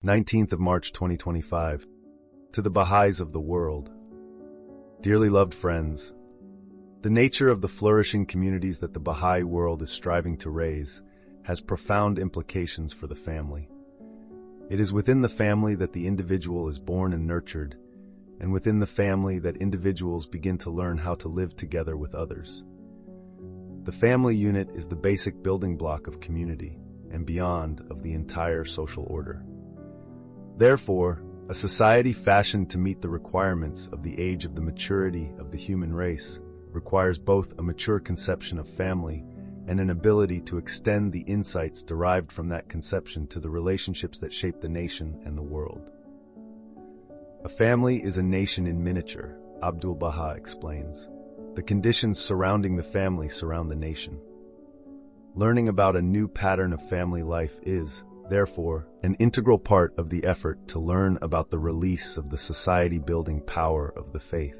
19th of March 2025. To the Baha'is of the world. Dearly loved friends, the nature of the flourishing communities that the Baha'i world is striving to raise has profound implications for the family. It is within the family that the individual is born and nurtured, and within the family that individuals begin to learn how to live together with others. The family unit is the basic building block of community and beyond of the entire social order. Therefore, a society fashioned to meet the requirements of the age of the maturity of the human race requires both a mature conception of family and an ability to extend the insights derived from that conception to the relationships that shape the nation and the world. A family is a nation in miniature, Abdu'l-Baha explains. The conditions surrounding the family surround the nation. Learning about a new pattern of family life is, therefore, an integral part of the effort to learn about the release of the society-building power of the faith.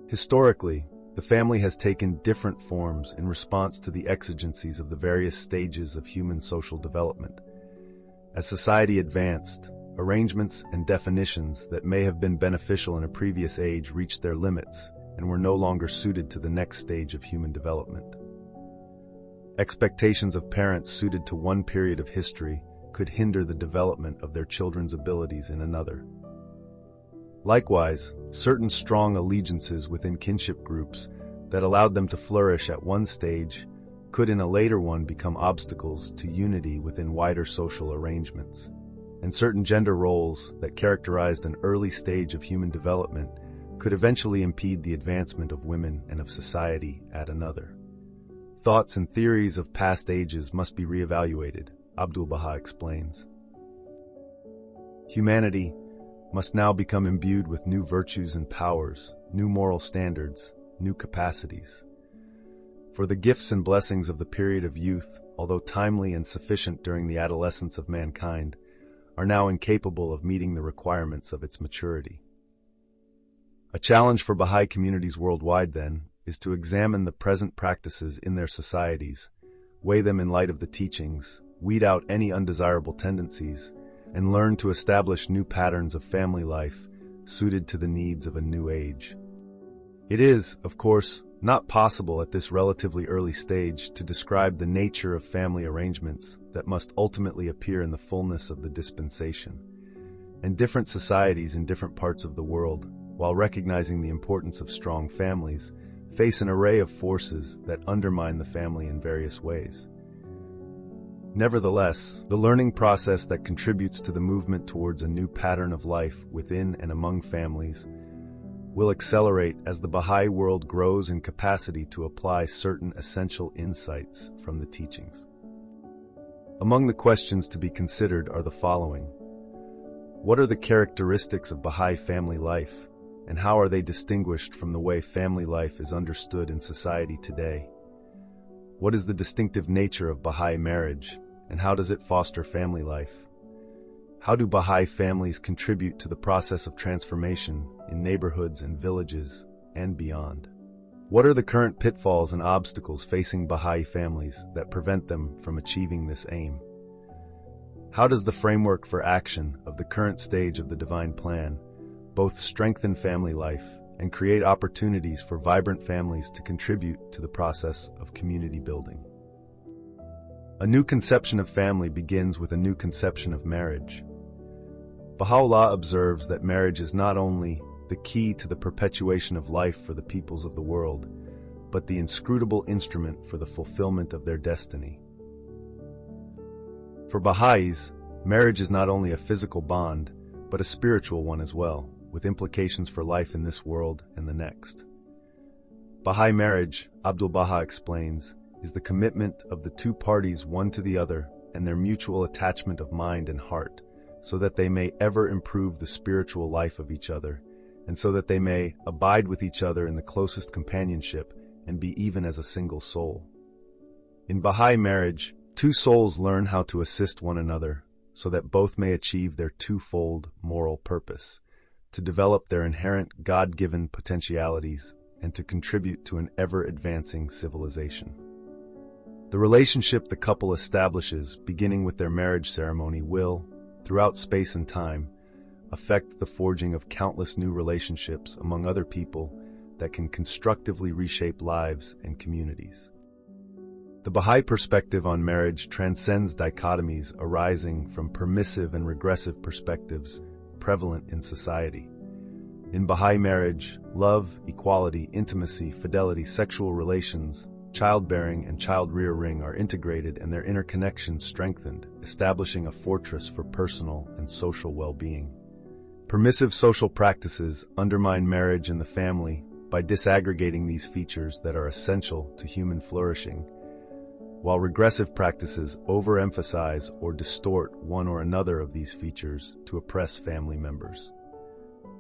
Historically, the family has taken different forms in response to the exigencies of the various stages of human social development. As society advanced, arrangements and definitions that may have been beneficial in a previous age reached their limits and were no longer suited to the next stage of human development. Expectations of parents suited to one period of history could hinder the development of their children's abilities in another. Likewise, certain strong allegiances within kinship groups that allowed them to flourish at one stage could in a later one become obstacles to unity within wider social arrangements. And certain gender roles that characterized an early stage of human development could eventually impede the advancement of women and of society at another. Thoughts and theories of past ages must be reevaluated, Abdu'l-Baha explains. Humanity must now become imbued with new virtues and powers, new moral standards, new capacities. For the gifts and blessings of the period of youth, although timely and sufficient during the adolescence of mankind, are now incapable of meeting the requirements of its maturity. A challenge for Baha'i communities worldwide, then, is to examine the present practices in their societies, weigh them in light of the teachings, weed out any undesirable tendencies, and learn to establish new patterns of family life suited to the needs of a new age. It is, of course, not possible at this relatively early stage to describe the nature of family arrangements that must ultimately appear in the fullness of the dispensation. And different societies in different parts of the world, while recognizing the importance of strong families, face an array of forces that undermine the family in various ways. Nevertheless, the learning process that contributes to the movement towards a new pattern of life within and among families will accelerate as the Baha'i world grows in capacity to apply certain essential insights from the teachings. Among the questions to be considered are the following. What are the characteristics of Baha'i family life, and how are they distinguished from the way family life is understood in society today? What is the distinctive nature of Baha'i marriage, and how does it foster family life? How do Baha'i families contribute to the process of transformation in neighborhoods and villages and beyond? What are the current pitfalls and obstacles facing Baha'i families that prevent them from achieving this aim? How does the framework for action of the current stage of the divine plan both strengthen family life and create opportunities for vibrant families to contribute to the process of community building? A new conception of family begins with a new conception of marriage. Baha'u'llah observes that marriage is not only the key to the perpetuation of life for the peoples of the world, but the inscrutable instrument for the fulfillment of their destiny. For Baha'is, marriage is not only a physical bond, but a spiritual one as well, with implications for life in this world and the next. Baha'i marriage, Abdu'l-Baha explains, is the commitment of the two parties one to the other and their mutual attachment of mind and heart, so that they may ever improve the spiritual life of each other, and so that they may abide with each other in the closest companionship and be even as a single soul. In Baha'i marriage, two souls learn how to assist one another, so that both may achieve their twofold moral purpose, to develop their inherent God-given potentialities and to contribute to an ever-advancing civilization. The relationship the couple establishes, beginning with their marriage ceremony, will, throughout space and time, affect the forging of countless new relationships among other people that can constructively reshape lives and communities. The Baha'i perspective on marriage transcends dichotomies arising from permissive and regressive perspectives prevalent in society. In Baha'i marriage, love, equality, intimacy, fidelity, sexual relations, childbearing, and child rearing are integrated and their interconnections strengthened, establishing a fortress for personal and social well-being. Permissive social practices undermine marriage and the family by disaggregating these features that are essential to human flourishing, while regressive practices overemphasize or distort one or another of these features to oppress family members.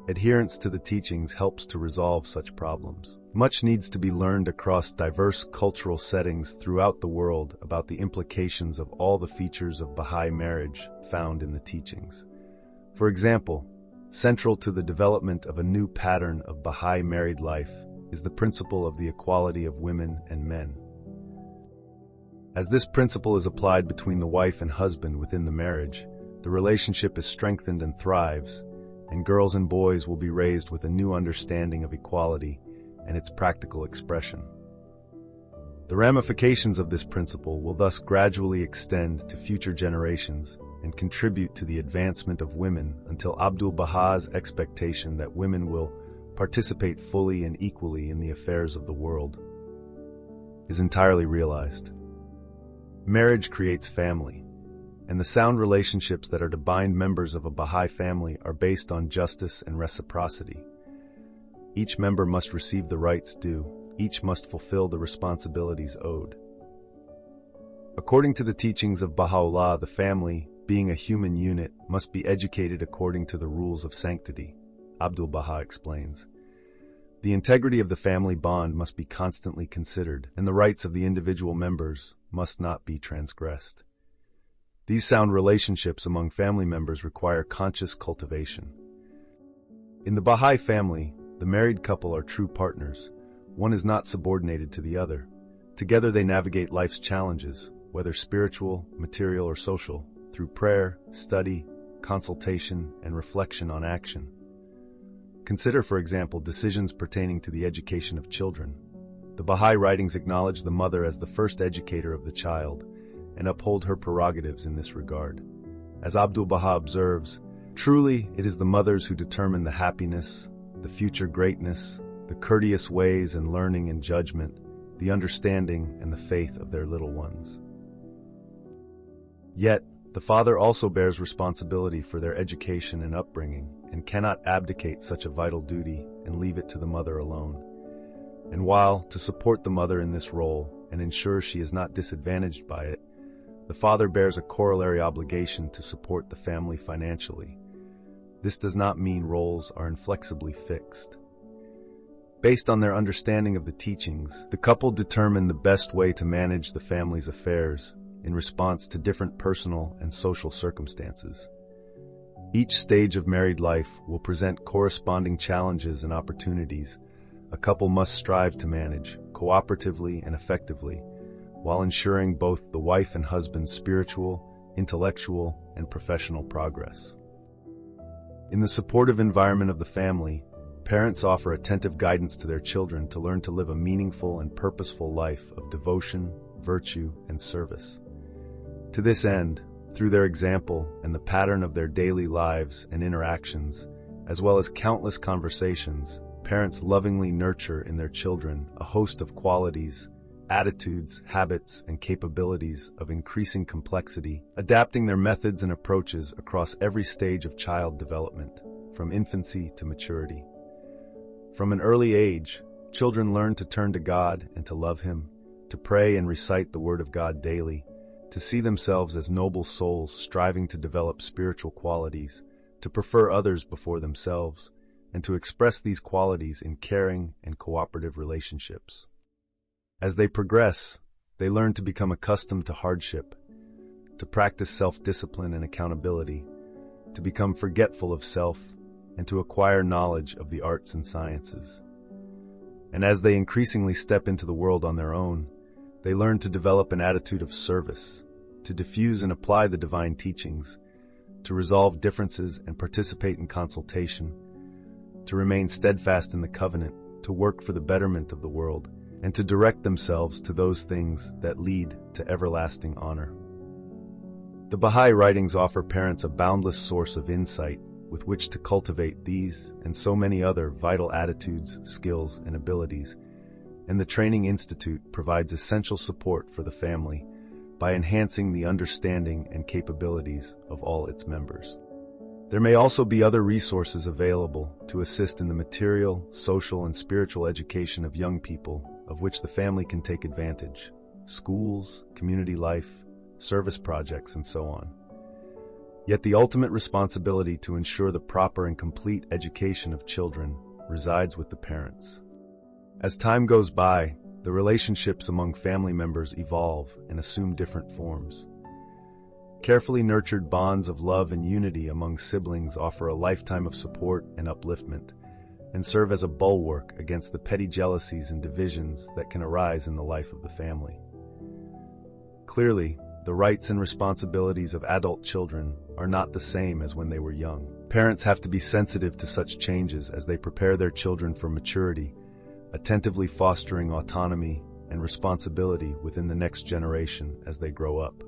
Adherence to the teachings helps to resolve such problems. Much needs to be learned across diverse cultural settings throughout the world about the implications of all the features of Baha'i marriage found in the teachings. For example, central to the development of a new pattern of Baha'i married life is the principle of the equality of women and men. As this principle is applied between the wife and husband within the marriage, the relationship is strengthened and thrives, and girls and boys will be raised with a new understanding of equality and its practical expression. The ramifications of this principle will thus gradually extend to future generations and contribute to the advancement of women until Abdu'l-Baha's expectation that women will participate fully and equally in the affairs of the world is entirely realized. Marriage creates family, and the sound relationships that are to bind members of a Baha'i family are based on justice and reciprocity. Each member must receive the rights due. Each must fulfill the responsibilities owed. According to the teachings of Baha'u'llah, the family, being a human unit, must be educated according to the rules of sanctity. Abdu'l-Baha explains. The integrity of the family bond must be constantly considered, and the rights of the individual members must not be transgressed. These sound relationships among family members require conscious cultivation. In the Baha'i family, the married couple are true partners. One is not subordinated to the other. Together they navigate life's challenges, whether spiritual, material, or social, through prayer, study, consultation, and reflection on action. Consider, for example, decisions pertaining to the education of children. The Baha'i writings acknowledge the mother as the first educator of the child and uphold her prerogatives in this regard. As Abdu'l-Baha observes, truly it is the mothers who determine the happiness, the future greatness, the courteous ways and learning and judgment, the understanding and the faith of their little ones. Yet, the father also bears responsibility for their education and upbringing, and cannot abdicate such a vital duty and leave it to the mother alone. And while, to support the mother in this role and ensure she is not disadvantaged by it, the father bears a corollary obligation to support the family financially. This does not mean roles are inflexibly fixed. Based on their understanding of the teachings, the couple determine the best way to manage the family's affairs in response to different personal and social circumstances. Each stage of married life will present corresponding challenges and opportunities a couple must strive to manage cooperatively and effectively, while ensuring both the wife and husband's spiritual, intellectual, and professional progress. In the supportive environment of the family, parents offer attentive guidance to their children to learn to live a meaningful and purposeful life of devotion, virtue, and service. To this end, through their example and the pattern of their daily lives and interactions, as well as countless conversations, parents lovingly nurture in their children a host of qualities, attitudes, habits, and capabilities of increasing complexity, adapting their methods and approaches across every stage of child development, from infancy to maturity. From an early age, children learn to turn to God and to love Him, to pray and recite the Word of God daily, to see themselves as noble souls striving to develop spiritual qualities, to prefer others before themselves, and to express these qualities in caring and cooperative relationships. As they progress, they learn to become accustomed to hardship, to practice self-discipline and accountability, to become forgetful of self, and to acquire knowledge of the arts and sciences. And as they increasingly step into the world on their own, they learn to develop an attitude of service, to diffuse and apply the divine teachings, to resolve differences and participate in consultation, to remain steadfast in the covenant, to work for the betterment of the world, and to direct themselves to those things that lead to everlasting honor. The Baha'i writings offer parents a boundless source of insight with which to cultivate these and so many other vital attitudes, skills, and abilities, and the Training Institute provides essential support for the family by enhancing the understanding and capabilities of all its members. There may also be other resources available to assist in the material, social, and spiritual education of young people of which the family can take advantage: schools, community life, service projects, and so on. Yet the ultimate responsibility to ensure the proper and complete education of children resides with the parents. As time goes by, the relationships among family members evolve and assume different forms. Carefully nurtured bonds of love and unity among siblings offer a lifetime of support and upliftment, and serve as a bulwark against the petty jealousies and divisions that can arise in the life of the family. Clearly, the rights and responsibilities of adult children are not the same as when they were young. Parents have to be sensitive to such changes as they prepare their children for maturity, attentively fostering autonomy and responsibility within the next generation as they grow up.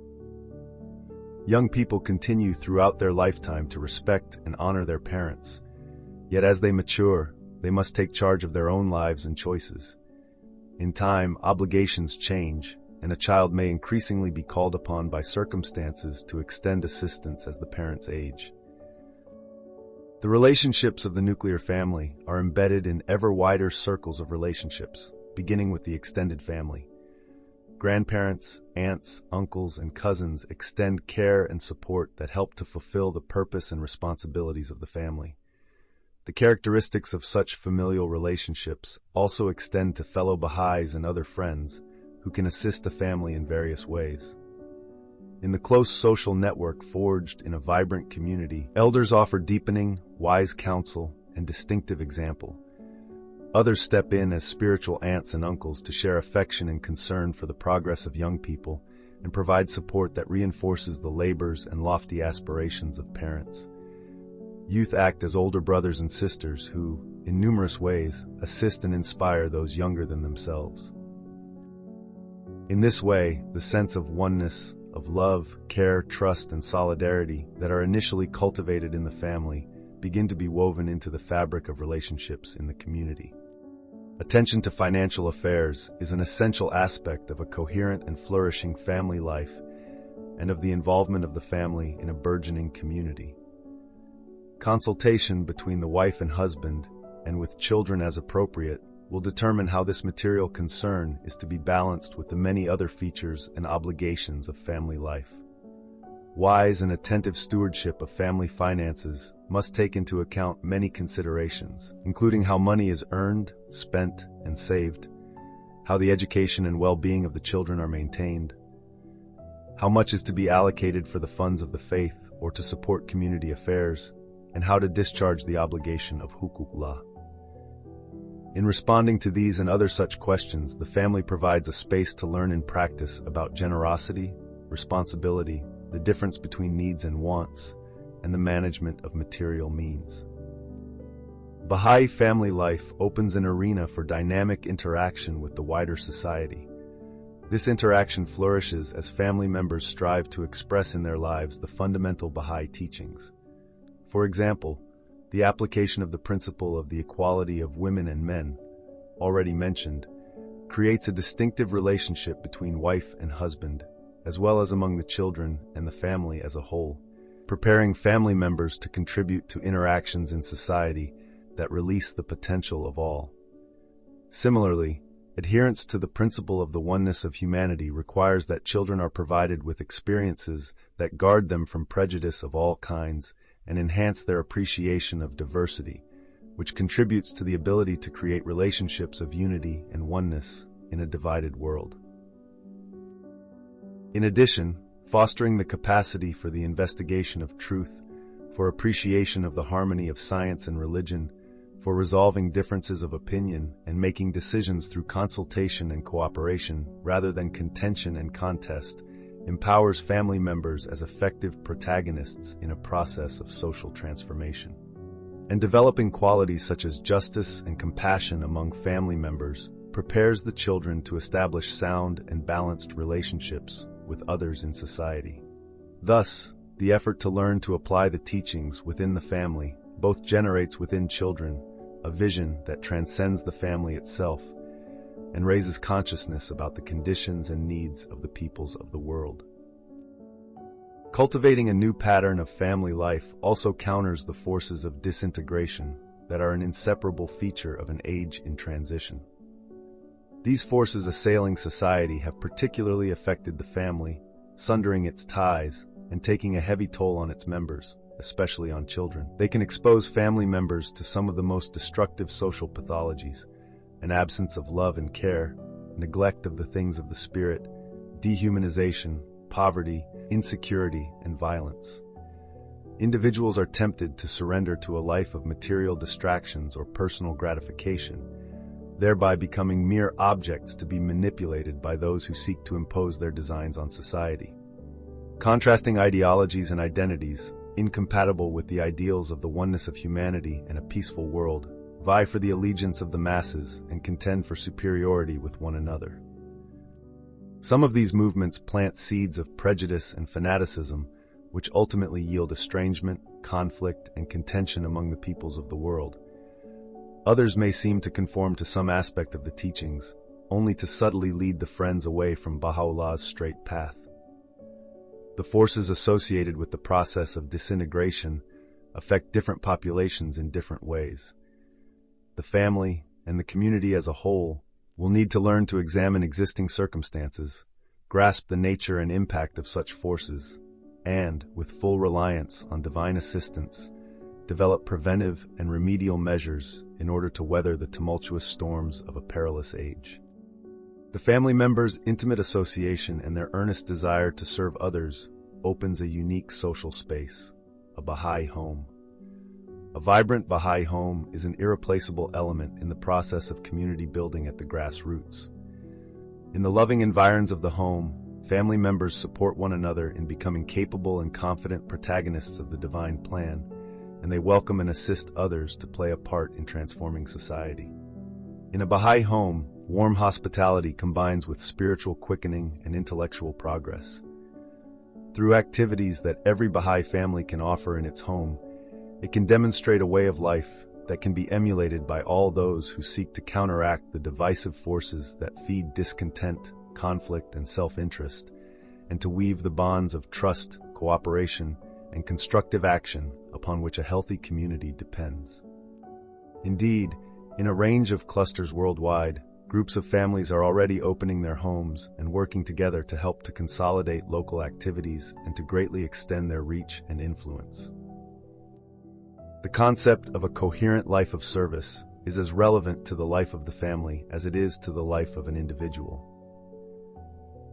Young people continue throughout their lifetime to respect and honor their parents, yet as they mature, they must take charge of their own lives and choices. In time, obligations change, and a child may increasingly be called upon by circumstances to extend assistance as the parents age. The relationships of the nuclear family are embedded in ever wider circles of relationships, beginning with the extended family. Grandparents, aunts, uncles, and cousins extend care and support that help to fulfill the purpose and responsibilities of the family. The characteristics of such familial relationships also extend to fellow Baha'is and other friends who can assist the family in various ways. In the close social network forged in a vibrant community, elders offer deepening, wise counsel, and distinctive example. Others step in as spiritual aunts and uncles to share affection and concern for the progress of young people and provide support that reinforces the labors and lofty aspirations of parents. Youth act as older brothers and sisters who, in numerous ways, assist and inspire those younger than themselves. In this way, the sense of oneness, of love, care, trust, and solidarity that are initially cultivated in the family begin to be woven into the fabric of relationships in the community. Attention to financial affairs is an essential aspect of a coherent and flourishing family life and of the involvement of the family in a burgeoning community. Consultation between the wife and husband, and with children as appropriate, will determine how this material concern is to be balanced with the many other features and obligations of family life. Wise and attentive stewardship of family finances must take into account many considerations, including how money is earned, spent, and saved, how the education and well-being of the children are maintained, how much is to be allocated for the funds of the faith or to support community affairs, and how to discharge the obligation of huququllah. In responding to these and other such questions, the family provides a space to learn in practice about generosity, responsibility, the difference between needs and wants, and the management of material means. Baha'i family life opens an arena for dynamic interaction with the wider society. This interaction flourishes as family members strive to express in their lives the fundamental Baha'i teachings. For example, the application of the principle of the equality of women and men, already mentioned, creates a distinctive relationship between wife and husband, as well as among the children and the family as a whole, preparing family members to contribute to interactions in society that release the potential of all. Similarly, adherence to the principle of the oneness of humanity requires that children are provided with experiences that guard them from prejudice of all kinds and enhance their appreciation of diversity, which contributes to the ability to create relationships of unity and oneness in a divided world. In addition, fostering the capacity for the investigation of truth, for appreciation of the harmony of science and religion, for resolving differences of opinion and making decisions through consultation and cooperation rather than contention and contest, empowers family members as effective protagonists in a process of social transformation. And developing qualities such as justice and compassion among family members prepares the children to establish sound and balanced relationships with others in society. Thus, the effort to learn to apply the teachings within the family both generates within children a vision that transcends the family itself and raises consciousness about the conditions and needs of the peoples of the world. Cultivating a new pattern of family life also counters the forces of disintegration that are an inseparable feature of an age in transition. These forces assailing society have particularly affected the family, sundering its ties and taking a heavy toll on its members, especially on children. They can expose family members to some of the most destructive social pathologies: an absence of love and care, neglect of the things of the spirit, dehumanization, poverty, insecurity, and violence. Individuals are tempted to surrender to a life of material distractions or personal gratification, thereby becoming mere objects to be manipulated by those who seek to impose their designs on society. Contrasting ideologies and identities, incompatible with the ideals of the oneness of humanity and a peaceful world, vie for the allegiance of the masses and contend for superiority with one another. Some of these movements plant seeds of prejudice and fanaticism, which ultimately yield estrangement, conflict, and contention among the peoples of the world. Others may seem to conform to some aspect of the teachings, only to subtly lead the friends away from Baha'u'llah's straight path. The forces associated with the process of disintegration affect different populations in different ways. The family and the community as a whole will need to learn to examine existing circumstances, grasp the nature and impact of such forces, and, with full reliance on divine assistance, develop preventive and remedial measures in order to weather the tumultuous storms of a perilous age. The family members' intimate association and their earnest desire to serve others opens a unique social space, a Baha'i home. A vibrant Baha'i home is an irreplaceable element in the process of community building at the grassroots. In the loving environs of the home, family members support one another in becoming capable and confident protagonists of the divine plan, and they welcome and assist others to play a part in transforming society. In a Baha'i home, warm hospitality combines with spiritual quickening and intellectual progress. Through activities that every Baha'i family can offer in its home, it can demonstrate a way of life that can be emulated by all those who seek to counteract the divisive forces that feed discontent, conflict, and self-interest, and to weave the bonds of trust, cooperation, and constructive action upon which a healthy community depends. Indeed, in a range of clusters worldwide, groups of families are already opening their homes and working together to help to consolidate local activities and to greatly extend their reach and influence. The concept of a coherent life of service is as relevant to the life of the family as it is to the life of an individual.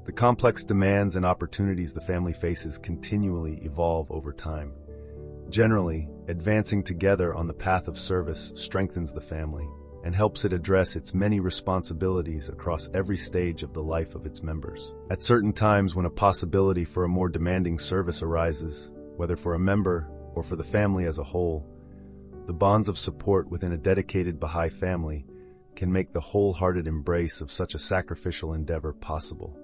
The complex demands and opportunities the family faces continually evolve over time. Generally, advancing together on the path of service strengthens the family and helps it address its many responsibilities across every stage of the life of its members. At certain times when a possibility for a more demanding service arises, whether for a member or for the family as a whole, the bonds of support within a dedicated Baha'i family can make the wholehearted embrace of such a sacrificial endeavor possible.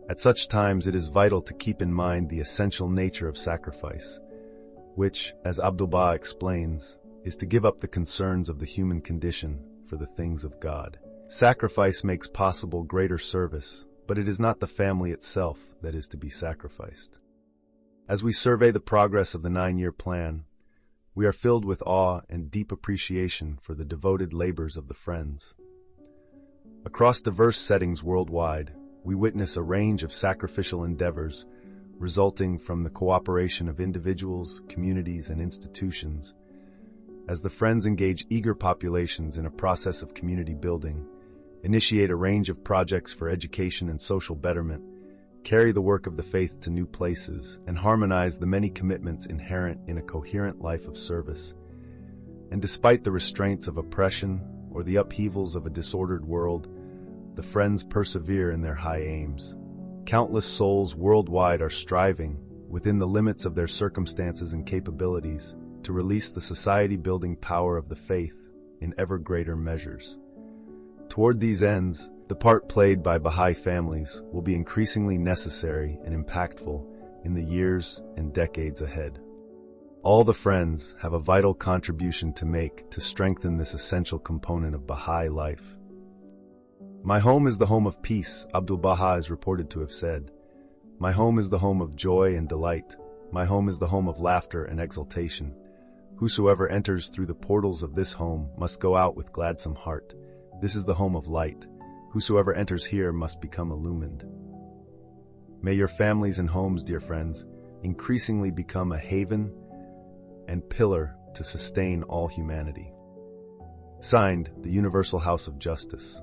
At such times it is vital to keep in mind the essential nature of sacrifice, which, as Abdu'l-Baha explains, is to give up the concerns of the human condition for the things of God. Sacrifice makes possible greater service, but it is not the family itself that is to be sacrificed. As we survey the progress of the 9-year plan, we are filled with awe and deep appreciation for the devoted labors of the Friends. Across diverse settings worldwide, we witness a range of sacrificial endeavors resulting from the cooperation of individuals, communities, and institutions. As the Friends engage eager populations in a process of community building, initiate a range of projects for education and social betterment, carry the work of the faith to new places, and harmonize the many commitments inherent in a coherent life of service. And despite the restraints of oppression or the upheavals of a disordered world, the Friends persevere in their high aims. Countless souls worldwide are striving, within the limits of their circumstances and capabilities, to release the society-building power of the faith in ever greater measures. Toward these ends, the part played by Baha'i families will be increasingly necessary and impactful in the years and decades ahead. All the friends have a vital contribution to make to strengthen this essential component of Baha'i life. My home is the home of peace, Abdu'l-Baha is reported to have said. My home is the home of joy and delight. My home is the home of laughter and exultation. Whosoever enters through the portals of this home must go out with gladsome heart. This is the home of light. Whosoever enters here must become illumined. May your families and homes, dear friends, increasingly become a haven and pillar to sustain all humanity. Signed, the Universal House of Justice.